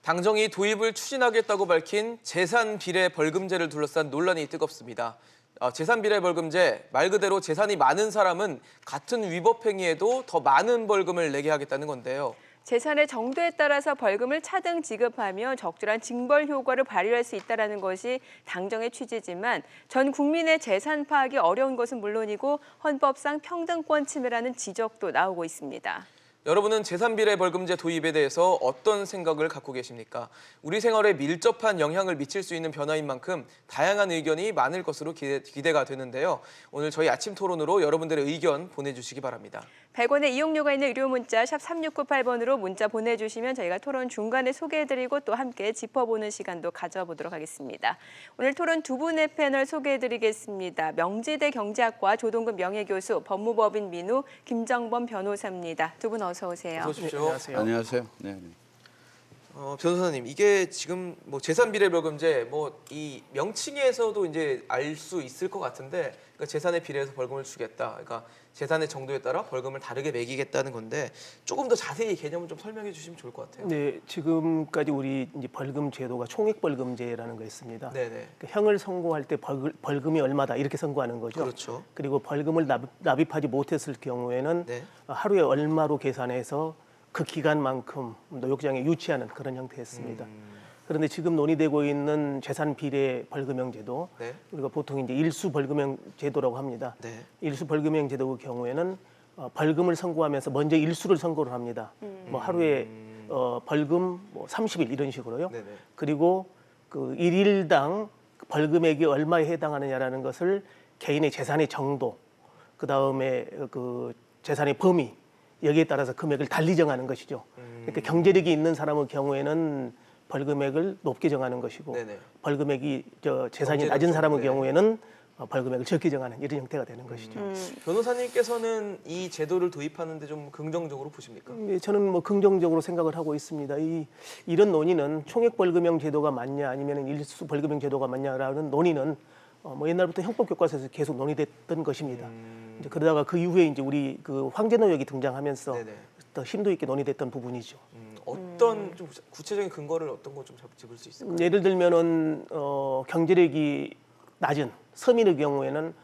당정이 도입을 추진하겠다고 밝힌 재산 비례 벌금제를 둘러싼 논란이 뜨겁습니다. 재산 비례 벌금제, 말 그대로 재산이 많은 사람은 같은 위법 행위에도 더 많은 벌금을 내게 하겠다는 건데요. 재산의 정도에 따라서 벌금을 차등 지급하며 적절한 징벌 효과를 발휘할 수 있다는 것이 당정의 취지지만 전 국민의 재산 파악이 어려운 것은 물론이고 헌법상 평등권 침해라는 지적도 나오고 있습니다. 여러분은 재산 비례 벌금제 도입에 대해서 어떤 생각을 갖고 계십니까? 우리 생활에 밀접한 영향을 미칠 수 있는 변화인 만큼 다양한 의견이 많을 것으로 기대가 되는데요. 오늘 저희 아침 토론으로 여러분들의 의견 보내주시기 바랍니다. 100원의 이용료가 있는 의료 문자 샵 3698번으로 문자 보내주시면 저희가 토론 중간에 소개해드리고 또 함께 짚어보는 시간도 가져보도록 하겠습니다. 오늘 토론 두 분의 패널 소개해드리겠습니다. 명지대 경제학과 조동근 명예교수, 법무법인 민우 김정범 변호사입니다. 두 분 어서 오세요. 어서 오십시오. 네, 안녕하세요. 안녕하세요. 네. 변호사님, 이게 지금 뭐 재산 비례 벌금제 이 명칭에서도 이제 알 수 있을 것 같은데, 그러니까 재산에 비례해서 벌금을 주겠다. 그러니까 재산의 정도에 따라 벌금을 다르게 매기겠다는 건데 조금 더 자세히 개념을 좀 설명해 주시면 좋을 것 같아요. 네, 지금까지 우리 이제 벌금 제도가 총액벌금제라는 거 있습니다. 네네. 그러니까 형을 선고할 때 벌금이 얼마다 이렇게 선고하는 거죠. 그렇죠. 그리고 벌금을 납입하지 못했을 경우에는 네. 하루에 얼마로 계산해서 그 기간만큼 노역장에 유치하는 그런 형태였습니다. 그런데 지금 논의되고 있는 재산 비례 벌금형 제도, 네. 우리가 보통 이제 일수 벌금형 제도라고 합니다. 네. 일수 벌금형 제도의 경우에는 벌금을 선고하면서 먼저 일수를 선고를 합니다. 뭐 하루에 벌금 30일 이런 식으로요. 네네. 그리고 그 일일당 벌금액이 얼마에 해당하느냐라는 것을 개인의 재산의 정도, 그 다음에 그 재산의 범위 여기에 따라서 금액을 달리 정하는 것이죠. 그러니까 경제력이 있는 사람의 경우에는 벌금액을 높게 정하는 것이고, 네네. 벌금액이 재산이 경제력 낮은 사람의 네. 경우에는 벌금액을 적게 정하는 이런 형태가 되는 것이죠. 변호사님께서는 이 제도를 도입하는데 좀 긍정적으로 보십니까? 저는 뭐 긍정적으로 생각을 하고 있습니다. 이런 논의는 총액벌금형 제도가 맞냐 아니면 일수 벌금형 제도가 맞냐라는 논의는 뭐 옛날부터 형법교과서에서 계속 논의됐던 것입니다. 이제 그러다가 그 이후에 이제 우리 그 황제노역이 등장하면서 네네. 더 심도 있게 논의됐던 부분이죠. 어떤 좀 구체적인 근거를 어떤 거 좀 짚을 수 있을까요? 예를 들면은 경제력이 낮은 서민의 경우에는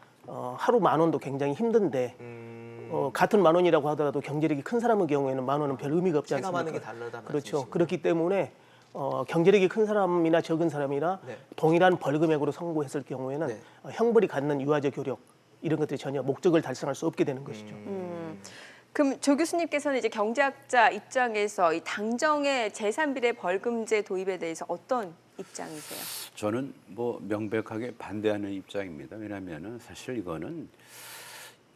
하루 10,000원도 굉장히 힘든데 같은 10,000원이라고 하더라도 경제력이 큰 사람의 경우에는 10,000원은 별 의미가 없지 않습니까? 체감하는 게 다르다 그렇죠. 말씀이시군요. 그렇기 때문에 경제력이 큰 사람이나 적은 사람이나 네. 동일한 벌금액으로 선고했을 경우에는 네. 형벌이 갖는 유아적 효력 이런 것들이 전혀 목적을 달성할 수 없게 되는 것이죠. 그럼 조 교수님께서는 이제 경제학자 입장에서 이 당정의 재산 비례 벌금제 도입에 대해서 어떤 입장이세요? 저는 뭐 명백하게 반대하는 입장입니다. 왜냐하면은 사실 이거는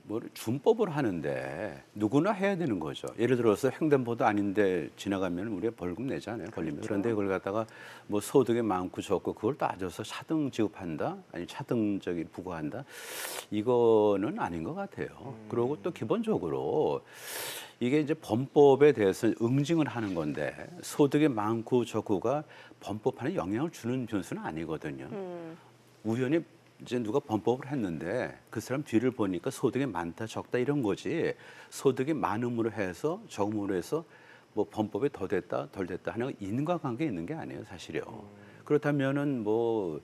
뭐 준법을 하는데 누구나 해야 되는 거죠. 예를 들어서 횡단보도 아닌데 지나가면 우리가 벌금 내잖아요. 걸리면. 그렇죠. 그런데 그걸 갖다가 뭐 소득이 많고 적고 그걸 따져서 차등 지급한다, 아니 차등 부과한다. 이거는 아닌 것 같아요. 그리고 또 기본적으로 이게 이제 범법에 대해서 응징을 하는 건데 소득이 많고 적고가 범법하는 영향을 주는 변수는 아니거든요. 우연히 이제 누가 범법을 했는데 그 사람 뒤를 보니까 소득이 많다 적다 이런 거지, 소득이 많음으로 해서 적음으로 해서 뭐 범법에 더 됐다 덜 됐다 하는 인과관계 있는 게 아니에요 사실요. 그렇다면은 뭐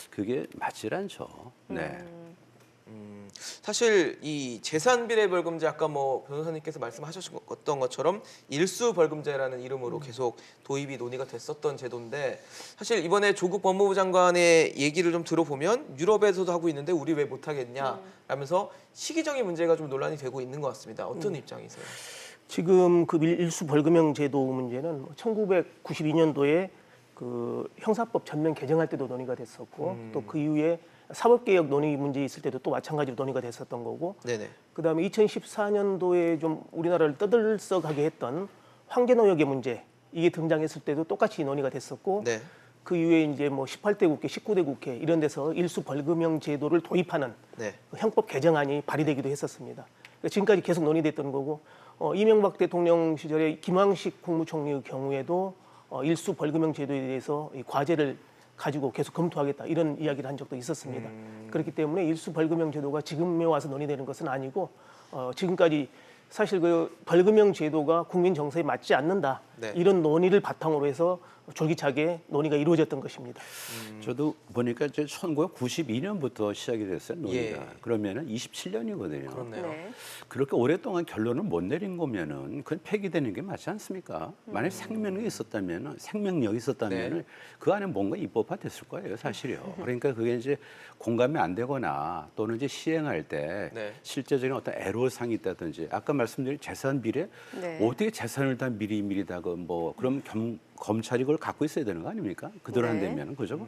그게 맞질 않죠. 네. 사실 이 재산 비례 벌금제 아까 뭐 변호사님께서 말씀하셨던 것처럼 일수 벌금제라는 이름으로 계속 도입이 논의가 됐었던 제도인데, 사실 이번에 조국 법무부 장관의 얘기를 좀 들어보면 유럽에서도 하고 있는데 우리 왜 못하겠냐 라면서 시기적인 문제가 좀 논란이 되고 있는 것 같습니다. 어떤 입장이세요? 지금 그 일수 벌금형 제도 문제는 1992년도에 그 형사법 전면 개정할 때도 논의가 됐었고 또 그 이후에 사법개혁 논의 문제 있을 때도 또 마찬가지로 논의가 됐었던 거고, 네네. 그다음에 2014년도에 좀 우리나라를 떠들썩하게 했던 황제노역의 문제 이게 등장했을 때도 똑같이 논의가 됐었고, 네. 그 이후에 이제 뭐 18대 국회, 19대 국회 이런 데서 일수 벌금형 제도를 도입하는 네. 형법 개정안이 발의되기도 했었습니다. 그러니까 지금까지 계속 논의됐던 거고, 이명박 대통령 시절에 김황식 국무총리의 경우에도 일수 벌금형 제도에 대해서 이 과제를 가지고 계속 검토하겠다 이런 이야기를 한 적도 있었습니다. 그렇기 때문에 일수 벌금형 제도가 지금에 와서 논의되는 것은 아니고 지금까지 사실 그 벌금형 제도가 국민 정서에 맞지 않는다. 네. 이런 논의를 바탕으로 해서 졸기차게 논의가 이루어졌던 것입니다. 저도 보니까 이제 1992년부터 시작이 됐어요, 논의가. 예. 그러면은 27년이거든요. 그렇네요. 네. 그렇게 오랫동안 결론을 못 내린 거면은 그건 폐기되는 게 맞지 않습니까? 만약 생명력이 있었다면은 생명력이 있었다면은 네. 그 안에 뭔가 입법화 됐을 거예요, 사실이요. 그러니까 그게 이제 공감이 안 되거나 또는 이제 시행할 때 네. 실제적인 어떤 애로사항이 있다든지 아까 말씀드린 재산 비례 네. 어떻게 재산을 다 미리미리 다 그럼 검찰이 그걸 갖고 있어야 되는 거 아닙니까? 그대로 안 네. 되면은 그죠?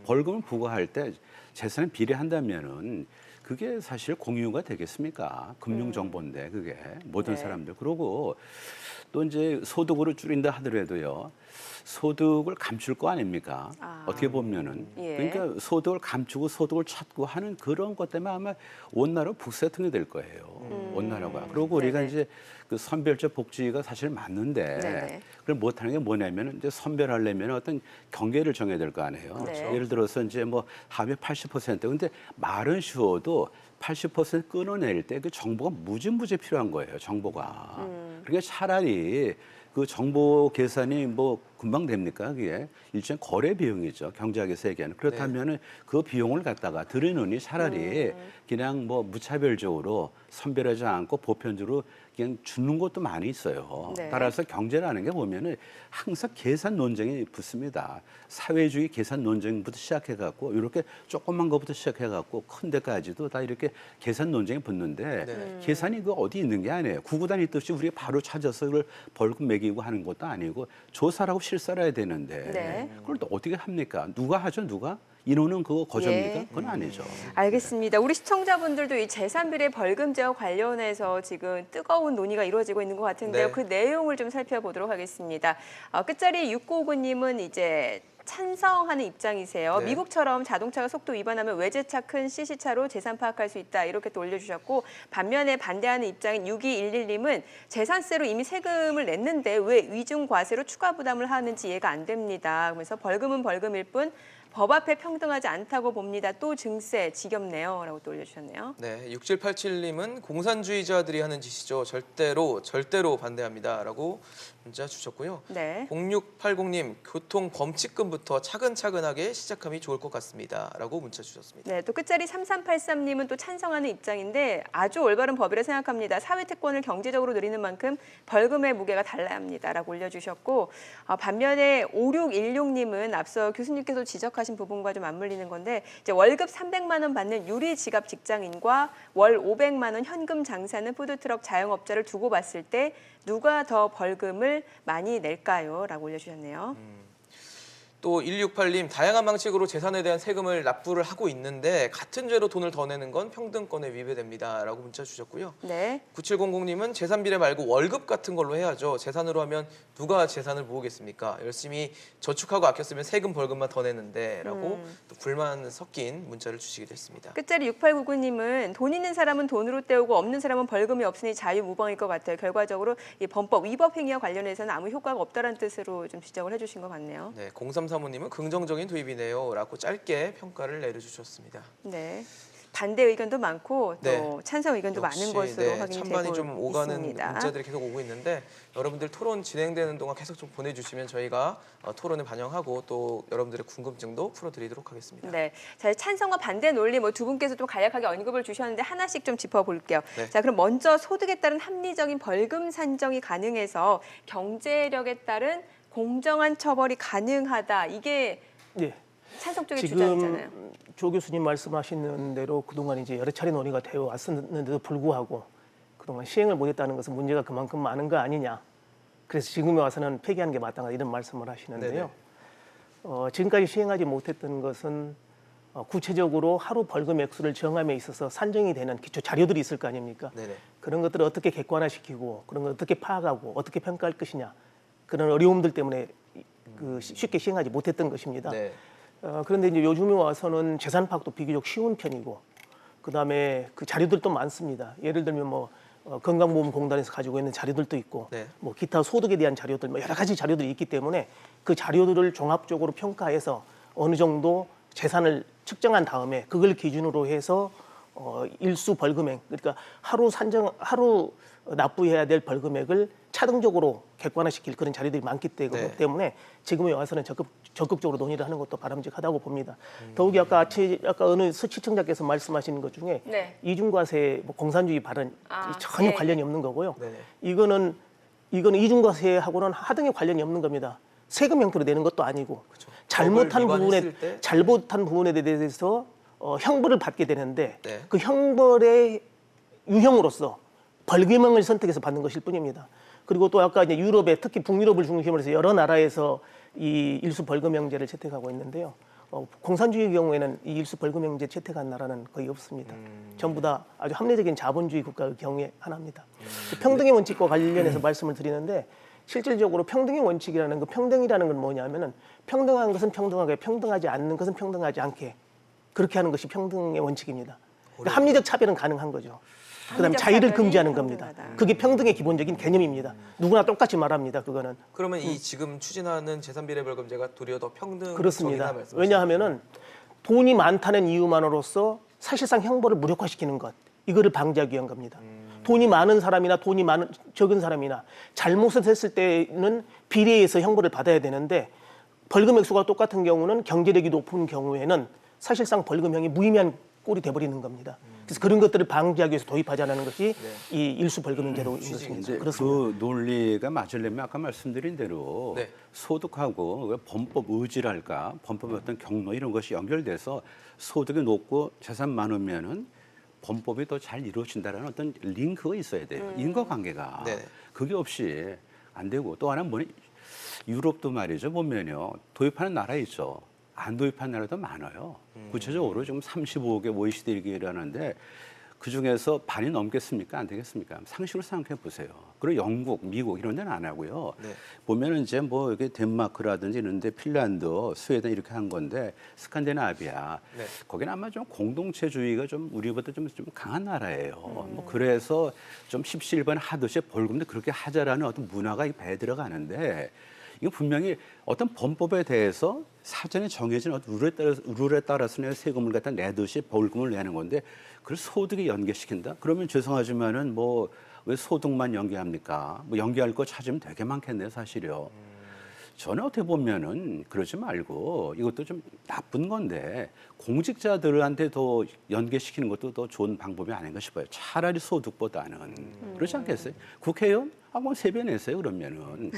벌금을 부과할 때 재산을 비례한다면은 그게 사실 공유가 되겠습니까? 금융 정보인데 그게 모든 네. 사람들. 그러고 또 이제 소득으로 줄인다 하더라도요. 소득을 감출 거 아닙니까? 아. 어떻게 보면은 예. 그러니까 소득을 감추고 소득을 찾고 하는 그런 것 때문에 아마 온 나라 북새통이 될 거예요. 온 나라가. 그리고 우리가 네네. 이제 그 선별적 복지가 사실 맞는데 네네. 그걸 못하는 게 뭐냐면 이제 선별하려면 어떤 경계를 정해야 될 거 아니에요. 그렇죠. 예를 들어서 이제 뭐 합의 80% 근데 말은 쉬워도 80% 끊어낼 때 그 정보가 무지무지 필요한 거예요. 정보가. 그러니까 차라리 그 정보 계산이 뭐 금방 됩니까? 그게 일종의 거래 비용이죠. 경제학에서 얘기하는. 그렇다면은 그 비용을 갖다가 들이느니 차라리 그냥 뭐 무차별적으로 선별하지 않고 보편적으로 그냥 주는 것도 많이 있어요. 네. 따라서 경제라는 게 보면은 항상 계산 논쟁이 붙습니다. 사회주의 계산 논쟁부터 시작해갖고 이렇게 조그만 것부터 시작해갖고 큰 데까지도 다 이렇게 계산 논쟁이 붙는데 네. 계산이 그 어디 있는 게 아니에요. 구구단 있듯이 우리가 바로 찾아서 그걸 벌금 매기고 하는 것도 아니고 조사를 하고 실사를 해야 되는데 네. 그걸 또 어떻게 합니까? 누가 하죠? 누가? 인호는 그거 거저입니까? 예. 그건 아니죠. 알겠습니다. 우리 시청자분들도 이 재산비례 벌금제와 관련해서 지금 뜨거운 논의가 이루어지고 있는 것 같은데요. 네. 그 내용을 좀 살펴보도록 하겠습니다. 끝자리 6959님은 이제 찬성하는 입장이세요. 네. 미국처럼 자동차가 속도 위반하면 외제차 큰 CC차로 재산 파악할 수 있다. 이렇게 또 올려주셨고 반면에 반대하는 입장인 6211님은 재산세로 이미 세금을 냈는데 왜 위중과세로 추가 부담을 하는지 이해가 안 됩니다. 그래서 벌금은 벌금일 뿐 법 앞에 평등하지 않다고 봅니다. 또 증세 지겹네요. 라고 또 올려주셨네요. 네, 6787님은 공산주의자들이 하는 짓이죠. 절대로 반대합니다라고 문자 주셨고요. 네. 0680님, 교통 범칙금부터 차근차근하게 시작함이 좋을 것 같습니다라고 문자 주셨습니다. 네, 또 끝자리 3383님은 또 찬성하는 입장인데 아주 올바른 법이라 생각합니다. 사회특권을 경제적으로 누리는 만큼 벌금의 무게가 달라야 합니다라고 올려주셨고 반면에 5616님은 앞서 교수님께서 지적하신 부분과 좀 맞물리는 건데 이제 월급 300만 원 받는 유리 지갑 직장인과 월 500만 원 현금 장사는 푸드트럭 자영업자를 두고 봤을 때 누가 더 벌금을 많이 낼까요? 라고 올려주셨네요. 또 168님, 다양한 방식으로 재산에 대한 세금을 납부를 하고 있는데 같은 죄로 돈을 더 내는 건 평등권에 위배됩니다라고 문자 주셨고요. 네. 9700님은 재산 비례 말고 월급 같은 걸로 해야죠. 재산으로 하면 누가 재산을 모으겠습니까? 열심히 저축하고 아껴 쓰면 세금 벌금만 더 내는데라고 또 불만 섞인 문자를 주시기도 했습니다. 끝자리 6899님은 돈 있는 사람은 돈으로 때우고 없는 사람은 벌금이 없으니 자유무방일 것 같아요. 결과적으로 이 범법 위법 행위와 관련해서는 아무 효과가 없다는 뜻으로 좀 지적을 해주신 것 같네요. 네, 0335님은 긍정적인 도입이네요라고 짧게 평가를 내려주셨습니다. 네. 반대 의견도 많고 또 네. 찬성 의견도 많은 것으로 확인이 찬반이 되고 좀 오가는 있습니다. 문자들이 계속 오고 있는데 여러분들 토론 진행되는 동안 계속 좀 보내주시면 저희가 토론에 반영하고 또 여러분들의 궁금증도 풀어드리도록 하겠습니다. 네, 자 찬성과 반대 논리 뭐 두 분께서 좀 간략하게 언급을 주셨는데 하나씩 좀 짚어볼게요. 네. 자, 그럼 먼저 소득에 따른 합리적인 벌금 산정이 가능해서 경제력에 따른 공정한 처벌이 가능하다. 이게 예. 찬성 쪽의 주장이잖아요. 지금 조 교수님 말씀하시는 대로 그동안 이제 여러 차례 논의가 되어 왔었는데도 불구하고 그동안 시행을 못했다는 것은 문제가 그만큼 많은 거 아니냐. 그래서 지금에 와서는 폐기하는 게 마땅하다 이런 말씀을 하시는데요. 지금까지 시행하지 못했던 것은 구체적으로 하루 벌금 액수를 정함에 있어서 산정이 되는 기초 자료들이 있을 거 아닙니까? 네네. 그런 것들을 어떻게 객관화시키고 그런 걸 어떻게 파악하고 어떻게 평가할 것이냐. 그런 어려움들 때문에 쉽게 시행하지 못했던 것입니다. 네. 그런데 이제 요즘에 와서는 재산 파악도 비교적 쉬운 편이고 그다음에 그 자료들도 많습니다. 예를 들면 뭐 건강보험공단에서 가지고 있는 자료들도 있고 네. 뭐 기타 소득에 대한 자료들 뭐 여러 가지 자료들이 있기 때문에 그 자료들을 종합적으로 평가해서 어느 정도 재산을 측정한 다음에 그걸 기준으로 해서 일수 벌금액 그러니까 하루 납부해야 될 벌금액을 차등적으로 객관화시킬 그런 자리들이 많기 네. 때문에 지금에 와서는 적극적으로 논의를 하는 것도 바람직하다고 봅니다. 더욱이 아까 어느 시청자께서 말씀하신 것 중에 네. 이중과세, 뭐 공산주의 발언 전혀 네. 관련이 없는 거고요. 네네. 이거는 이중과세하고는 하등의 관련이 없는 겁니다. 세금 형태로 내는 것도 아니고 잘못한 법을 부분에 위반했을 때? 잘못한 부분에 대해서 형벌을 받게 되는데 네. 그 형벌의 유형으로서 벌금형을 선택해서 받는 것일 뿐입니다. 그리고 또 아까 이제 유럽에 특히 북유럽을 중심으로 해서 여러 나라에서 이 일수 벌금형제를 채택하고 있는데요. 공산주의 경우에는 이 일수 벌금형제 채택한 나라는 거의 없습니다. 전부 다 아주 합리적인 자본주의 국가의 경우에 하나입니다. 평등의 원칙과 관련해서 말씀을 드리는데 실질적으로 평등의 원칙이라는 그 평등이라는 건 뭐냐면은 평등한 것은 평등하게, 평등하지 않는 것은 평등하지 않게 그렇게 하는 것이 평등의 원칙입니다. 그러니까 합리적 차별은 가능한 거죠. 그다음 합리적 자유를 차별이 금지하는 겁니다. 평등하다. 그게 평등의 기본적인 개념입니다. 누구나 똑같이 말합니다. 그거는 그러면 이 지금 추진하는 재산비례벌금제가 도리어 더 평등적이다 그렇습니다. 말씀하시는 왜냐하면은 돈이 많다는 이유만으로서 사실상 형벌을 무력화시키는 것 이거를 방지하기 위한 겁니다. 돈이 많은 사람이나 적은 사람이나 잘못을 했을 때는 비례해서 형벌을 받아야 되는데 벌금 액수가 똑같은 경우는 경제력이 높은 경우에는 사실상 벌금형이 무의미한 꼴이 돼버리는 겁니다. 그래서 그런 것들을 방지하기 위해서 도입하자는 것이 이 일수 벌금형 제도인 것입니다. 이제 그렇습니다. 그 논리가 맞으려면 아까 말씀드린 대로 네. 소득하고 왜 범법 의지랄까, 범법의 어떤 경로 이런 것이 연결돼서 소득이 높고 재산 많으면은 범법이 더 잘 이루어진다는 어떤 링크가 있어야 돼요. 인과관계가. 네네. 그게 없이 안 되고 또 하나는 뭐냐, 유럽도 말이죠. 보면요. 도입하는 나라 있죠. 안 도입한 나라도 많아요. 구체적으로 지금 35개 OECD라는데 그중에서 반이 넘겠습니까? 안 되겠습니까? 상식으로 생각해 보세요. 그리고 영국, 미국 이런 데는 안 하고요. 네. 보면은 이제 뭐 이게 덴마크라든지 이런데 핀란드, 스웨덴 이렇게 한 건데 스칸디나비아 네. 거기는 아마 좀 공동체주의가 좀 우리보다 좀 강한 나라예요. 뭐 그래서 좀 십시일반 하듯이 벌금도 그렇게 하자라는 어떤 문화가 배에 들어가는데 이거 분명히 어떤 범법에 대해서 사전에 정해진 어떤 룰에 따라서 내가 세금을 갖다 내듯이 벌금을 내는 건데 그걸 소득에 연계시킨다? 그러면 죄송하지만은 뭐 왜 소득만 연계합니까? 뭐 연계할 거 찾으면 되게 많겠네요, 사실요. 저는 어떻게 보면은 그러지 말고 이것도 좀 나쁜 건데 공직자들한테 더 연계시키는 것도 더 좋은 방법이 아닌가 싶어요. 차라리 소득보다는 그렇지 않겠어요? 국회의원 뭐 3배 내세요 그러면은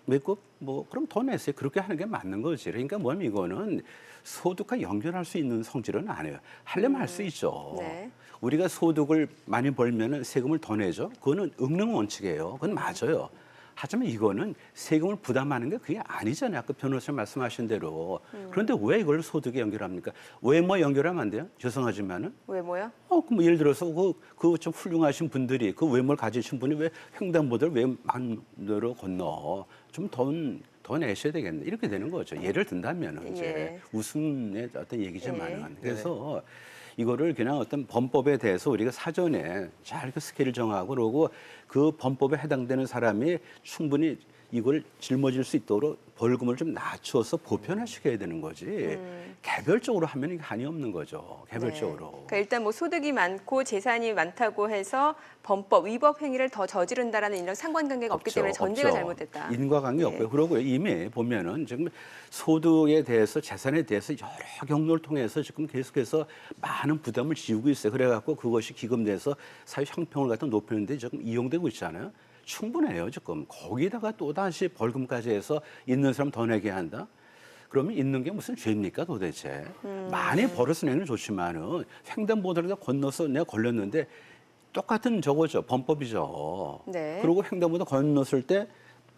몇급 뭐 그럼 더 내세요. 그렇게 하는 게 맞는 거지. 그러니까 뭐냐면 이거는 소득과 연결할 수 있는 성질은 아니에요. 하려면 할 수 있죠. 네. 우리가 소득을 많이 벌면은 세금을 더 내죠. 그거는 응능 원칙이에요. 그건 맞아요. 하지만 이거는 세금을 부담하는 게 그게 아니잖아요. 아까 변호사님 말씀하신 대로. 그런데 왜 이걸 소득에 연결합니까? 외모 연결하면 안 돼요? 죄송하지만은. 외모요? 뭐 예를 들어서 그 좀 훌륭하신 분들이 그 외모를 가지신 분이 왜 횡단보도를 왜 만으로 건너 좀 더 내셔야 되겠네. 이렇게 되는 거죠. 예를 든다면은 이제 예. 웃음의 어떤 얘기지만은. 예. 그래서 이거를 그냥 어떤 범법에 대해서 우리가 사전에 잘 그 스케일을 정하고 그러고 그 범법에 해당되는 사람이 충분히 이걸 짊어질 수 있도록 벌금을 좀 낮춰서 보편화시켜야 되는 거지. 개별적으로 하면 이게 한이 없는 거죠. 개별적으로. 네. 그러니까 일단 뭐 소득이 많고 재산이 많다고 해서 범법 위법 행위를 더 저지른다라는 이런 상관관계가 없기 때문에 전제가 없죠. 잘못됐다. 인과관계 예. 없고요. 그러고 이미 보면은 지금 소득에 대해서 재산에 대해서 여러 경로를 통해서 지금 계속해서 많은 부담을 지우고 있어요. 그래갖고 그것이 기금돼서 사회 형평을 갖다 높이는데 지금 이용되고 있잖아요. 충분해요 지금. 거기다가 또 다시 벌금까지 해서 있는 사람 더 내게 한다. 그러면 있는 게 무슨 죄입니까 도대체? 많이 벌어서 내는 좋지만은 횡단보도를 건너서 내가 걸렸는데 똑같은 저거죠. 범법이죠. 네. 그리고 횡단보도 건넜을 때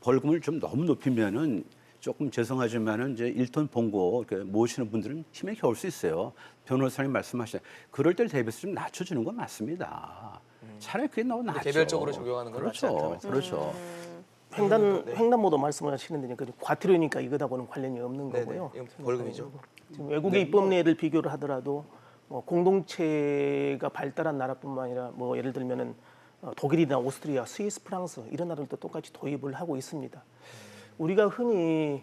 벌금을 좀 너무 높이면은 조금 죄송하지만은 이제 1톤 봉고 모시는 분들은 힘에 겨울 수 있어요. 변호사님 말씀하시는 그럴 때를 대비해서 좀 낮춰주는 건 맞습니다. 차라리 그게 너무 낫죠. 개별적으로 적용하는 건 맞지 않다 그렇죠. 그렇죠. 횡단보도 말씀을 하시는데 과태료니까 이거하고는 관련이 없는 네네. 거고요. 이건 벌금이죠. 지금 외국의 입법례를 비교를 하더라도 뭐 공동체가 발달한 나라뿐만 아니라 뭐 예를 들면은 독일이나 오스트리아, 스위스, 프랑스 이런 나라들도 똑같이 도입을 하고 있습니다. 우리가 흔히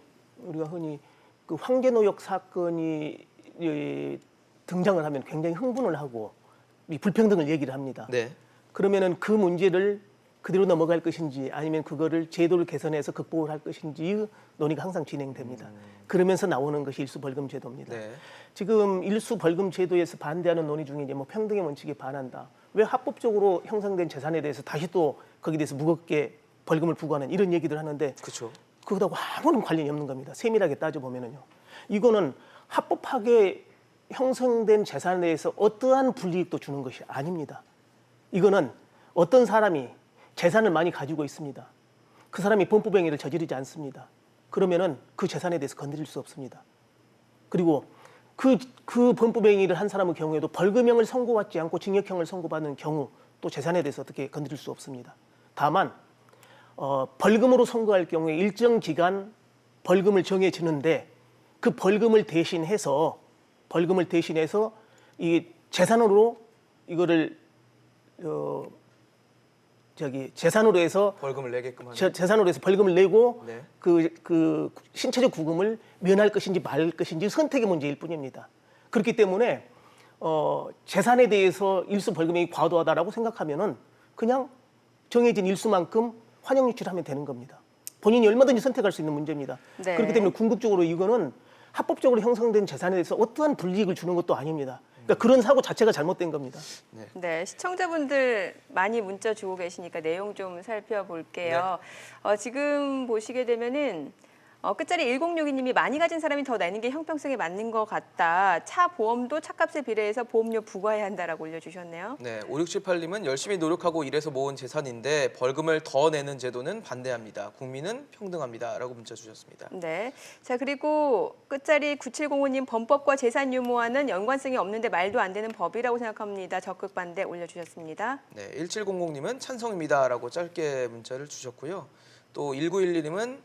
그 황제노역 사건이 등장을 하면 굉장히 흥분을 하고 이 불평등을 얘기를 합니다. 네. 그러면은 그 문제를 그대로 넘어갈 것인지 아니면 그거를 제도를 개선해서 극복을 할 것인지 논의가 항상 진행됩니다. 그러면서 나오는 것이 일수벌금제도입니다. 네. 지금 일수벌금제도에서 반대하는 논의 중에 이제 뭐 평등의 원칙에 반한다. 왜 합법적으로 형성된 재산에 대해서 다시 또 거기에 대해서 무겁게 벌금을 부과하는 이런 얘기들 하는데 그렇죠. 그것하고 아무런 관련이 없는 겁니다. 세밀하게 따져보면요. 이거는 합법하게 형성된 재산에 대해서 어떠한 불이익도 주는 것이 아닙니다. 이거는 어떤 사람이 재산을 많이 가지고 있습니다. 그 사람이 범법행위를 저지르지 않습니다. 그러면은 그 재산에 대해서 건드릴 수 없습니다. 그리고 그 범법행위를 한 사람의 경우에도 벌금형을 선고받지 않고 징역형을 선고받는 경우 또 재산에 대해서 어떻게 건드릴 수 없습니다. 다만 벌금으로 선고할 경우에 일정 기간 벌금을 정해지는데 그 벌금을 대신해서 이 재산으로 이거를 재산으로 해서 벌금을 내게끔 하는. 재산으로 해서 벌금을 내고 네. 그 신체적 구금을 면할 것인지 말 것인지 선택의 문제일 뿐입니다. 그렇기 때문에 재산에 대해서 일수 벌금이 과도하다라고 생각하면은 그냥 정해진 일수만큼 환영 유치하면 되는 겁니다. 본인이 얼마든지 선택할 수 있는 문제입니다. 네. 그렇기 때문에 궁극적으로 이거는 합법적으로 형성된 재산에 대해서 어떠한 불이익을 주는 것도 아닙니다. 그러니까 그런 사고 자체가 잘못된 겁니다. 네, 시청자분들 많이 문자 주고 계시니까 내용 좀 살펴볼게요. 지금 보시게 되면은 끝자리 1062님이 많이 가진 사람이 더 내는 게 형평성에 맞는 것 같다. 차 보험도 차값에 비례해서 보험료 부과해야 한다라고 올려주셨네요. 네, 5678님은 열심히 노력하고 일해서 모은 재산인데 벌금을 더 내는 제도는 반대합니다. 국민은 평등합니다라고 문자 주셨습니다. 네. 자, 그리고 끝자리 9705님 범법과 재산 유무와는 연관성이 없는데 말도 안 되는 법이라고 생각합니다. 적극 반대 올려주셨습니다. 네, 1700님은 찬성입니다라고 짧게 문자를 주셨고요. 또 1911님은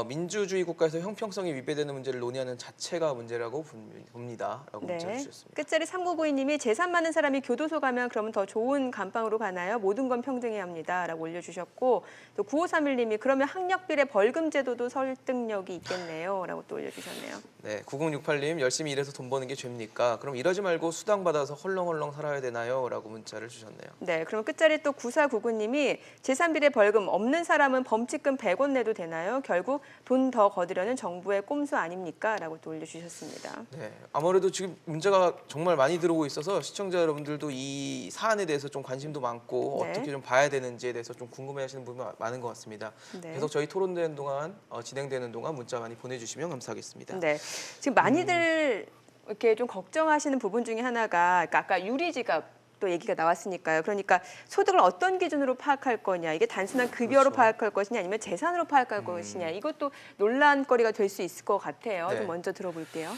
민주주의 국가에서 형평성이 위배되는 문제를 논의하는 자체가 문제라고 봅니다라고 문자를 주셨습니다. 끝자리 3992님이 재산 많은 사람이 교도소 가면 그러면 더 좋은 감방으로 가나요? 모든 건 평등해야 합니다라고 올려주셨고 또 9531님이 그러면 학력비례 벌금 제도도 설득력이 있겠네요라고 또 올려주셨네요. 네, 9068님 열심히 일해서 돈 버는 게 죄입니까? 그럼 이러지 말고 수당 받아서 헐렁헐렁 살아야 되나요?라고 문자를 주셨네요. 네, 그럼 끝자리 또 9499님이 재산비례 벌금 없는 사람은 범칙금 100원 내도 되나요? 결국 돈 더 거두려는 정부의 꼼수 아닙니까? 라고 또 올려주셨습니다. 네, 아무래도 지금 문제가 정말 많이 들어오고 있어서 시청자 여러분들도 이 사안에 대해서 좀 관심도 많고 네. 어떻게 좀 봐야 되는지에 대해서 좀 궁금해하시는 분이 많은 것 같습니다. 네. 계속 저희 토론되는 동안 진행되는 동안 문자 많이 보내주시면 감사하겠습니다. 네, 지금 많이들 이렇게 좀 걱정하시는 부분 중에 하나가 그러니까 아까 유리지갑 또 얘기가 나왔으니까요. 그러니까 소득을 어떤 기준으로 파악할 거냐, 이게 단순한 급여로 그렇죠. 파악할 것이냐, 아니면 재산으로 파악할 것이냐, 이것도 논란거리가 될 수 있을 것 같아요. 네. 좀 먼저 들어볼게요.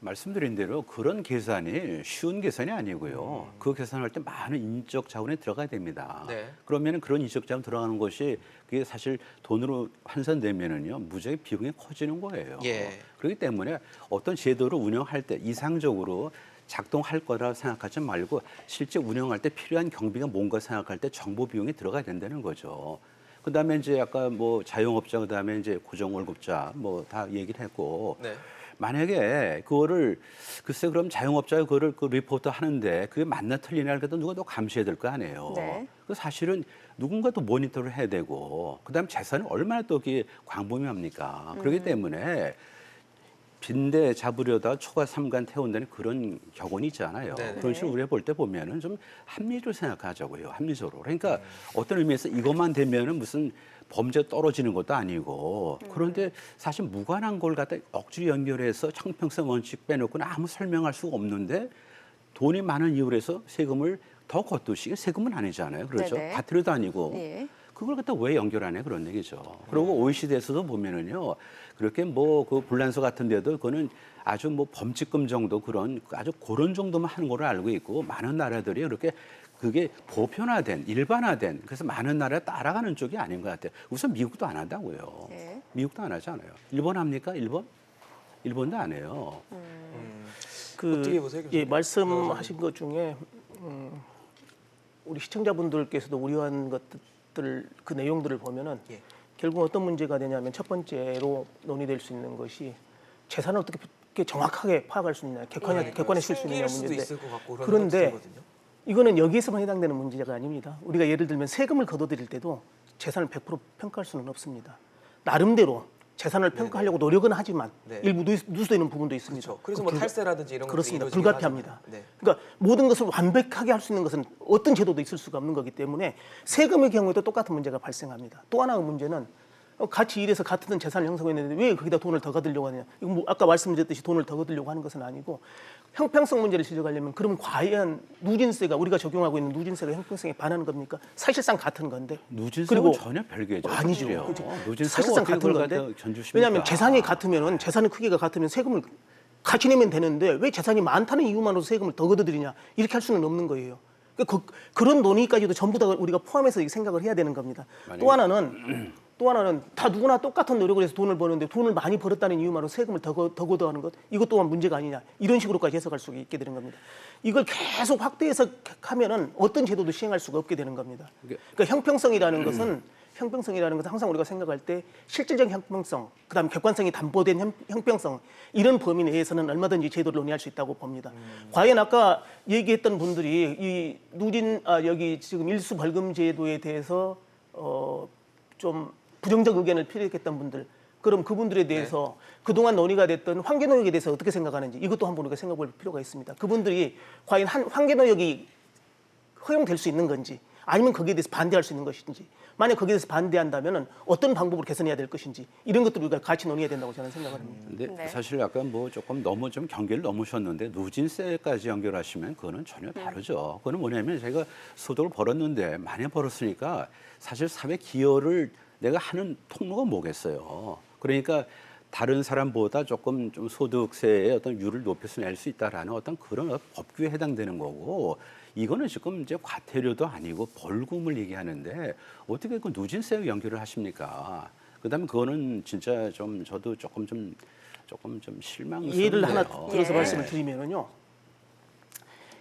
말씀드린 대로 그런 계산이 쉬운 계산이 아니고요. 그 계산할 때 많은 인적 자원이 들어가야 됩니다. 네. 그러면 그런 인적 자원 들어가는 것이 그게 사실 돈으로 환산되면은요 무지하게 비용이 커지는 거예요. 예. 그렇기 때문에 어떤 제도를 운영할 때 이상적으로 작동할 거라 생각하지 말고 실제 운영할 때 필요한 경비가 뭔가 생각할 때 정보 비용이 들어가야 된다는 거죠. 그다음에 이제 아까 뭐 자영업자 그다음에 이제 고정월급자 뭐 다 얘기를 했고 네. 만약에 그거를 글쎄 그럼 자영업자가 그거를 그 리포트 하는데 그게 맞나 틀리나 그래도 누가 또 감시해야 될 거 아니에요. 네. 그 사실은 누군가 또 모니터를 해야 되고 그다음 재산을 얼마나 또 그게 광범위합니까? 그렇기 때문에 빈대 잡으려다 초과 삼간 태운다는 그런 격언이 있잖아요. 네네. 그런 식으로 우리가 볼 때 보면은 좀 합리적으로 생각하자고요. 합리적으로. 그러니까 어떤 의미에서 이것만 되면은 무슨 범죄 떨어지는 것도 아니고 그런데 사실 무관한 걸 갖다 억지로 연결해서 형평성 원칙 빼놓고는 아무 설명할 수가 없는데 돈이 많은 이유로 해서 세금을 더 걷듯이 세금은 아니잖아요. 그렇죠. 네네. 과태료도 아니고. 예. 그걸 갖다 왜 연결 안 해? 그런 얘기죠. 그리고 OECD에서도 보면은요, 그렇게 뭐 그 불란서 같은 데도 그거는 아주 뭐 범칙금 정도 그런 아주 그런 정도만 하는 걸로 알고 있고 많은 나라들이 그렇게 그게 보편화된, 일반화된 그래서 많은 나라에 따라가는 쪽이 아닌 것 같아요. 우선 미국도 안 한다고요. 네. 미국도 안 하지 않아요. 일본 합니까? 일본? 일본도 안 해요. 어떻게 보세요, 교수님? 예, 말씀하신 것 중에 우리 시청자분들께서도 우려한 것들 그 내용들을 보면은 예. 결국 어떤 문제가 되냐면 첫 번째로 논의될 수 있는 것이 재산을 어떻게 정확하게 파악할 수 있냐, 객관화시킬 수 있느냐 숨길 수도 문제인데 있을 것 같고 그런 그런데 생각이 들거든요. 이거는 여기에서만 해당되는 문제가 아닙니다. 우리가 예를 들면 세금을 걷어들일 때도 재산을 100% 평가할 수는 없습니다. 나름대로 재산을 평가하려고 노력은 하지만 네. 일부 누수되는 부분도 있습니다. 그렇죠. 그래서 뭐 탈세라든지 이런 것도 그렇습니다. 이루어지긴 불가피합니다. 하잖아요. 네. 그러니까 모든 것을 완벽하게 할 수 있는 것은 어떤 제도도 있을 수가 없는 거기 때문에 세금의 경우에도 똑같은 문제가 발생합니다. 또 하나의 문제는 같이 일해서 같은 재산을 형성했는데 왜 거기다 돈을 더 거두려고 하느냐. 이거 뭐 아까 말씀드렸듯이 돈을 더 거두려고 하는 것은 아니고 형평성 문제를 지적하려면 그럼 과연 누진세가 우리가 적용하고 있는 누진세가 형평성에 반하는 겁니까? 사실상 같은 건데. 누진세는 전혀 별개죠. 아니죠. 누진세가 사실상 어떻게 같은 그걸 건데. 갖다 견주십니까? 왜냐하면 재산이 같으면은 재산의 크기가 같으면 세금을 같이 내면 되는데 왜 재산이 많다는 이유만으로 세금을 더 걷어들이냐 이렇게 할 수는 없는 거예요. 그런 논의까지도 전부 다 우리가 포함해서 생각을 해야 되는 겁니다. 또 하나는 다 누구나 똑같은 노력을 해서 돈을 버는데 돈을 많이 벌었다는 이유만으로 세금을 더 걷어가는 것 이것 또한 문제가 아니냐 이런 식으로까지 해석할 수 있게 되는 겁니다. 이걸 계속 확대해서 하면은 어떤 제도도 시행할 수가 없게 되는 겁니다. 그러니까 형평성이라는 것은 항상 우리가 생각할 때 실질적 형평성, 그다음 객관성이 담보된 형평성 이런 범위 내에서는 얼마든지 제도를 논의할 수 있다고 봅니다. 과연 아까 얘기했던 분들이 이 여기 지금 일수 벌금 제도에 대해서 좀 부정적 의견을 피력했던 분들, 그럼 그분들에 대해서 그동안 논의가 됐던 환계노역에 대해서 어떻게 생각하는지 이것도 한번 우리가 생각해볼 필요가 있습니다. 그분들이 과연 환계노역이 허용될 수 있는 건지 아니면 거기에 대해서 반대할 수 있는 것인지 만약 거기에 대해서 반대한다면 어떤 방법으로 개선해야 될 것인지 이런 것들을 우리가 같이 논의해야 된다고 저는 생각을 합니다. 근데 네. 사실 약간 뭐 조금 너무 좀 경계를 넘으셨는데 누진세까지 연결하시면 그거는 전혀 다르죠. 그거는 뭐냐면 제가 소득을 벌었는데 많이 벌었으니까 사실 사회 기여를 내가 하는 통로가 뭐겠어요. 그러니까 다른 사람보다 조금 좀 소득세의 어떤 율을 높여서 낼 수 있다라는 어떤 그런 법규에 해당되는 거고 이거는 지금 이제 과태료도 아니고 벌금을 얘기하는데 어떻게 그 누진세와 연결을 하십니까? 그다음에 그거는 진짜 좀 저도 조금 좀 실망스러운데요. 예를 하나 들어서 말씀을 드리면요.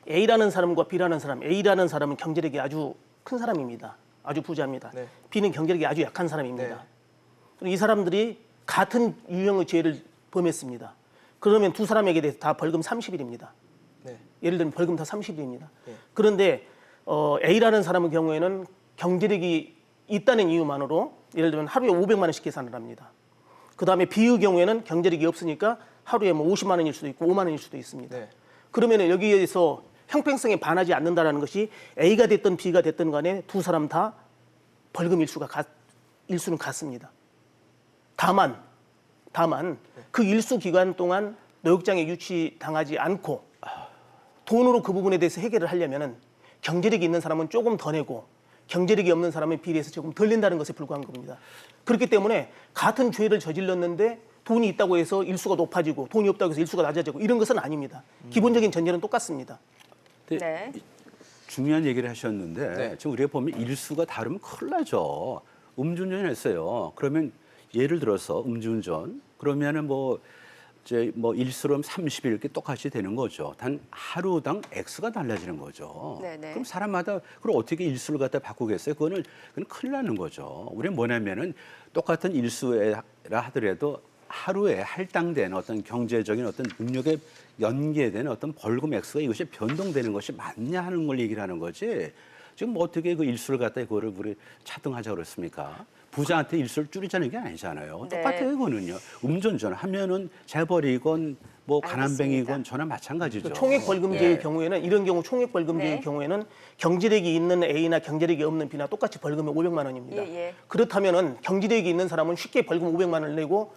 A라는 사람과 B라는 사람, A라는 사람은 경제력이 아주 큰 사람입니다. 아주 부자입니다. 네. B는 경제력이 아주 약한 사람입니다. 이 사람들이 같은 유형의 죄를 범했습니다. 그러면 두 사람에게 대해서 다 벌금 30일입니다. 네. 예를 들면 벌금 다 30일입니다. 네. 그런데 A라는 사람의 경우에는 경제력이 있다는 이유만으로 예를 들면 하루에 500만 원씩 계산을 합니다. 그다음에 B의 경우에는 경제력이 없으니까 하루에 뭐 50만 원일 수도 있고 5만 원일 수도 있습니다. 네. 그러면 여기에서 형평성에 반하지 않는다라는 것이 A가 됐든 B가 됐든 간에 두 사람 다 벌금 일수는 같습니다. 다만 그 일수 기간 동안 노역장에 유치당하지 않고 돈으로 그 부분에 대해서 해결을 하려면은 경제력이 있는 사람은 조금 더 내고 경제력이 없는 사람에 비례해서 조금 덜 낸다는 것에 불과한 겁니다. 그렇기 때문에 같은 죄를 저질렀는데 돈이 있다고 해서 일수가 높아지고 돈이 없다고 해서 일수가 낮아지고 이런 것은 아닙니다. 기본적인 전제는 똑같습니다. 근데 네. 중요한 얘기를 하셨는데 네. 지금 우리가 보면 일수가 다르면 큰일 나죠. 음주운전을 했어요. 그러면 예를 들어서 음주운전 그러면은 이제 일수로 30일 이렇게 똑같이 되는 거죠. 단 하루당 액수가 달라지는 거죠. 네네. 그럼 사람마다 그럼 어떻게 일수를 갖다 바꾸겠어요? 그건 큰일 나는 거죠. 우리는 뭐냐면은 똑같은 일수라 하더라도 하루에 할당된 어떤 경제적인 어떤 능력에 연계된 어떤 벌금 액수가 이것이 변동되는 것이 맞냐 하는 걸 얘기를 하는 거지. 지금 어떻게 그 일수를 갖다 이거를 우리 차등하자 그렇습니까? 부자한테 일수를 줄이자는 게 아니잖아요. 네. 똑같아요, 이거는요. 음주운전 하면은 재벌이건 뭐 가난뱅이건 알겠습니다. 저나 마찬가지죠. 총액벌금제의 예. 경우에는 이런 경우 총액벌금제의 네. 경우에는 경제력이 있는 A나 경제력이 없는 B나 똑같이 벌금이 500만 원입니다. 예. 그렇다면은 경제력이 있는 사람은 쉽게 벌금 500만 원을 내고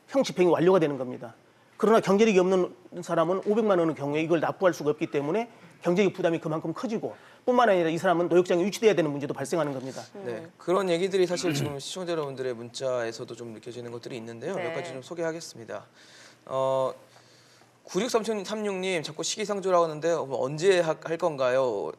형 집행이 완료가 되는 겁니다. 그러나 경제력이 없는 사람은 500만 원의 경우에 이걸 납부할 수가 없기 때문에 경제적 부담이 그만큼 커지고 뿐만 아니라 이 사람은 노역장에 유치돼야 되는 문제도 발생하는 겁니다. 네, 그런 얘기들이 사실 지금 시청자 여러분들의 문자에서도 좀 느껴지는 것들이 있는데요. 네. 몇 가지 좀 소개하겠습니다. 9636님 자꾸 시기상조라고 하는데 언제 할 건가요?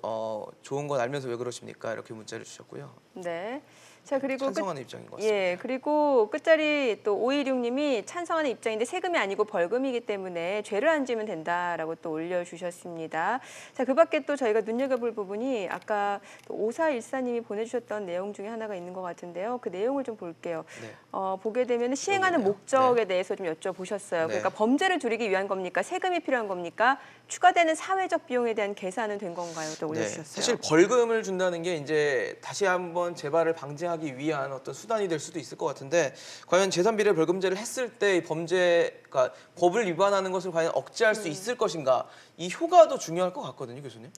좋은 건 알면서 왜 그러십니까? 이렇게 문자를 주셨고요. 네. 자, 그리고 찬성하는 입장인 것 같습니다. 예, 그리고 끝자리 또 516님이 찬성하는 입장인데 세금이 아니고 벌금이기 때문에 죄를 안 지면 된다라고 또 올려주셨습니다. 자, 그밖에 또 저희가 눈여겨볼 부분이 아까 5414님이 보내주셨던 내용 중에 하나가 있는 것 같은데요. 그 내용을 좀 볼게요. 네. 보게 되면 시행하는 그러네요. 목적에 대해서 좀 여쭤보셨어요. 네. 그러니까 범죄를 줄이기 위한 겁니까? 세금이 필요한 겁니까? 추가되는 사회적 비용에 대한 계산은 된 건가요? 또 네, 올려주셨어요. 사실 벌금을 준다는 게 이제 다시 한번 재발을 방지하기 위한 어떤 수단이 될 수도 있을 것 같은데 과연 재산비례 벌금제를 했을 때 이 범죄가 법을 위반하는 것을 과연 억제할 수 있을 것인가 이 효과도 중요할 것 같거든요, 교수님.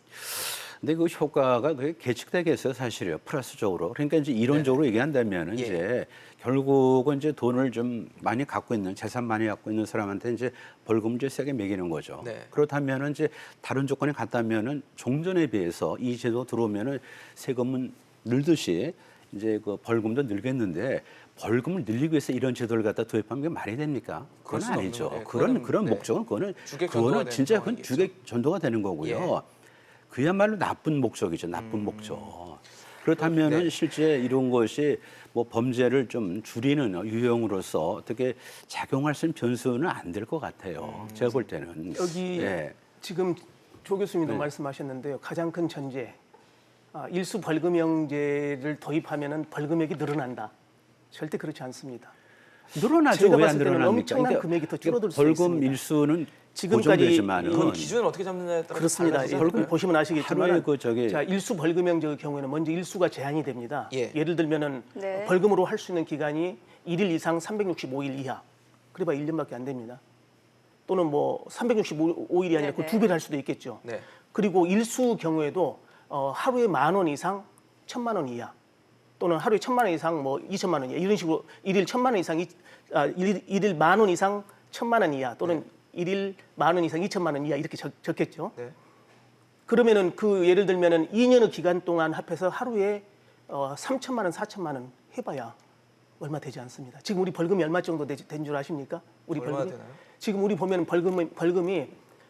근데 그 효과가 그게 계측되겠어요, 사실이요. 플러스적으로. 그러니까 이제 이론적으로 얘기한다면은 예. 이제 결국은 이제 돈을 좀 많이 갖고 있는 재산 많이 갖고 있는 사람한테 이제 벌금을 이제 세게 매기는 거죠. 네. 그렇다면은 이제 다른 조건이 같다면은 종전에 비해서 이 제도 들어오면은 세금은 늘듯이 이제 그 벌금도 늘겠는데 벌금을 늘리기 위해서 이런 제도를 갖다 도입하면 그게 말이 됩니까? 그럴 그건 수는 아니죠. 없는 거예요. 그런 그거는, 목적은 그거는 주객 전도가 그거는 되는 진짜 그건 상황이겠죠. 주객 전도가 되는 거고요. 그야말로 나쁜 목적이죠. 나쁜 음. 목적. 그렇다면은 네. 실제 이런 것이 뭐 범죄를 좀 줄이는 유형으로서 어떻게 작용할 수 있는 변수는 안 될 것 같아요. 제가 볼 때는. 여기 예. 지금 조 교수님도 네. 말씀하셨는데요. 가장 큰 전제, 일수 벌금형제를 도입하면은 벌금액이 늘어난다. 절대 그렇지 않습니다. 늘어나죠. 제가 왜 안 봤을 때는 늘어납니까? 엄청난 금액이 더 줄어들 수 벌금 있습니다. 일수는 지금까지 고정되지만은 그건 기준을 어떻게 잡느냐에 따라 그렇습니다. 달라지지 벌금 않을까요? 보시면 아시겠지만 하루에 그 저기 자, 일수 벌금형제 경우에는 먼저 일수가 제한이 됩니다. 예. 예를 들면은 네. 벌금으로 할 수 있는 기간이 1일 이상 365일 이하. 그래봐 1년밖에 안 됩니다. 또는 뭐 365일이 아니라 그 네네. 두 배를 할 수도 있겠죠. 네. 그리고 일수 경우에도 하루에 10,000원 이상 1,000만 원 이하 또는 하루에 1,000만 원 이상 뭐 2,000만 원 이하 이런 식으로 일일 1,000만 원 이상 일일 10,000원 이상 1,000만 원 이하 또는 일일 10,000원 이상 2,000만 원 이하 이렇게 적겠죠. 네. 그러면은 그 예를 들면은 2년의 기간 동안 합해서 하루에 3,000만 원, 4,000만 원 해봐야 얼마 되지 않습니다. 지금 우리 벌금이 얼마 정도 된 줄 아십니까? 우리 얼마나 벌금이 되나요? 지금 우리 보면 벌금이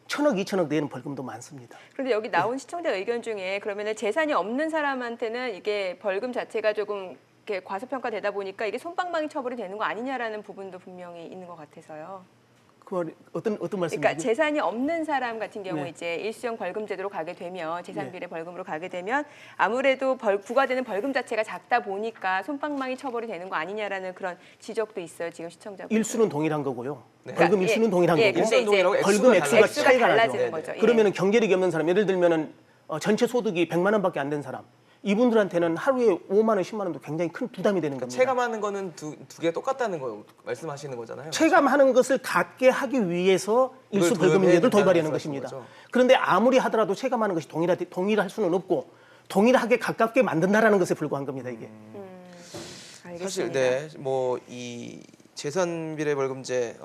1,000억, 2,000억 내는 벌금도 많습니다. 그런데 여기 나온 시청자 의견 중에 그러면 재산이 없는 사람한테는 이게 벌금 자체가 조금 이렇게 과소평가되다 보니까 이게 솜방망이 처벌이 되는 거 아니냐라는 부분도 분명히 있는 것 같아서요. 그 말이 어떤 말씀이세요? 그러니까 재산이 없는 사람 같은 경우 네. 이제 일수형 벌금 제도로 가게 되면 재산비례 벌금으로 가게 되면 아무래도 부과되는 벌금 자체가 작다 보니까 솜방망이 처벌이 되는 거 아니냐라는 그런 지적도 있어요. 지금 시청자분. 일수는 동일한 거고요. 네. 벌금 그러니까 일수는 동일한 예, 거고 근데 이제 벌금 액수가 액수가 차이가 나죠. 달라지는 네, 거죠. 예. 그러면은 경제력이 없는 사람, 예를 들면은 전체 소득이 100만 원밖에 안 된 사람, 이분들한테는 하루에 5만 원, 10만 원도 굉장히 큰 부담이 되는 겁니다. 체감하는 거는 두 개 똑같다는 거 말씀하시는 거잖아요. 체감하는 것을 갖게 하기 위해서 일수 벌금제도를 도입하려는 것입니다. 거죠. 그런데 아무리 하더라도 체감하는 것이 동일할 수는 없고 동일하게 가깝게 만든다라는 것에 불과한 겁니다. 이게. 알겠습니다. 사실 네, 뭐 이 재산비례 벌금제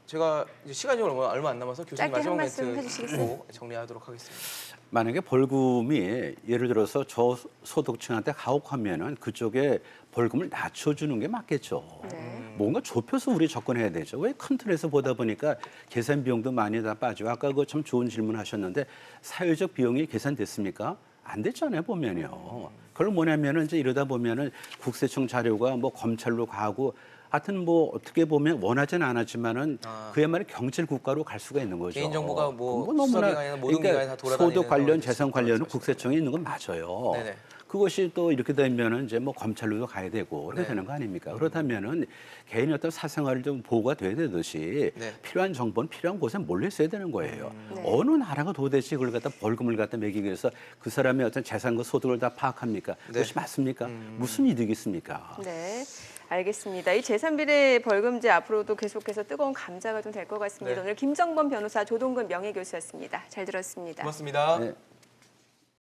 제가 이제 시간이 얼마 안 남아서 교수님 짧게 마지막 한 말씀 멘트 해주시겠어요? 듣고 정리하도록 하겠습니다. 만약에 벌금이 예를 들어서 저소득층한테 가혹하면은 그쪽에 벌금을 낮춰주는 게 맞겠죠. 네. 뭔가 좁혀서 우리 접근해야 되죠. 왜 큰 틀에서 보다 보니까 계산 비용도 많이 다 빠지고 아까 그 참 좋은 질문 하셨는데 사회적 비용이 계산됐습니까? 안 됐잖아요 보면요. 그걸 뭐냐면은 이제 이러다 보면은 국세청 자료가 뭐 검찰로 가고 하여튼 뭐 어떻게 보면 원하지는 않았지만은 그야말로 경찰 국가로 갈 수가 있는 거죠. 개인 정보가 뭐 너무나 수사기관이나 모든 기관에 다 돌아다니는 소득 관련, 상황이 재산 됐을 관련은 거라고 국세청에 있는 건 맞아요. 네네. 그것이 또 이렇게 되면은 이제 뭐 검찰로도 가야 되고 그렇게 네. 되는 거 아닙니까? 그렇다면은 개인의 어떤 사생활을 좀 보호가 돼야 되듯이 네. 필요한 정보는 필요한 곳에 몰려 있어야 되는 거예요. 네. 어느 나라가 도대체 그걸 갖다 벌금을 갖다 매기기 위해서 그 사람의 어떤 재산과 소득을 다 파악합니까? 그것이 맞습니까? 무슨 이득이 있습니까? 네. 알겠습니다. 이 재산비례 벌금제 앞으로도 계속해서 뜨거운 감자가 좀 될 것 같습니다. 네. 오늘 김정범 변호사, 조동근 명예교수였습니다. 잘 들었습니다. 고맙습니다. 네.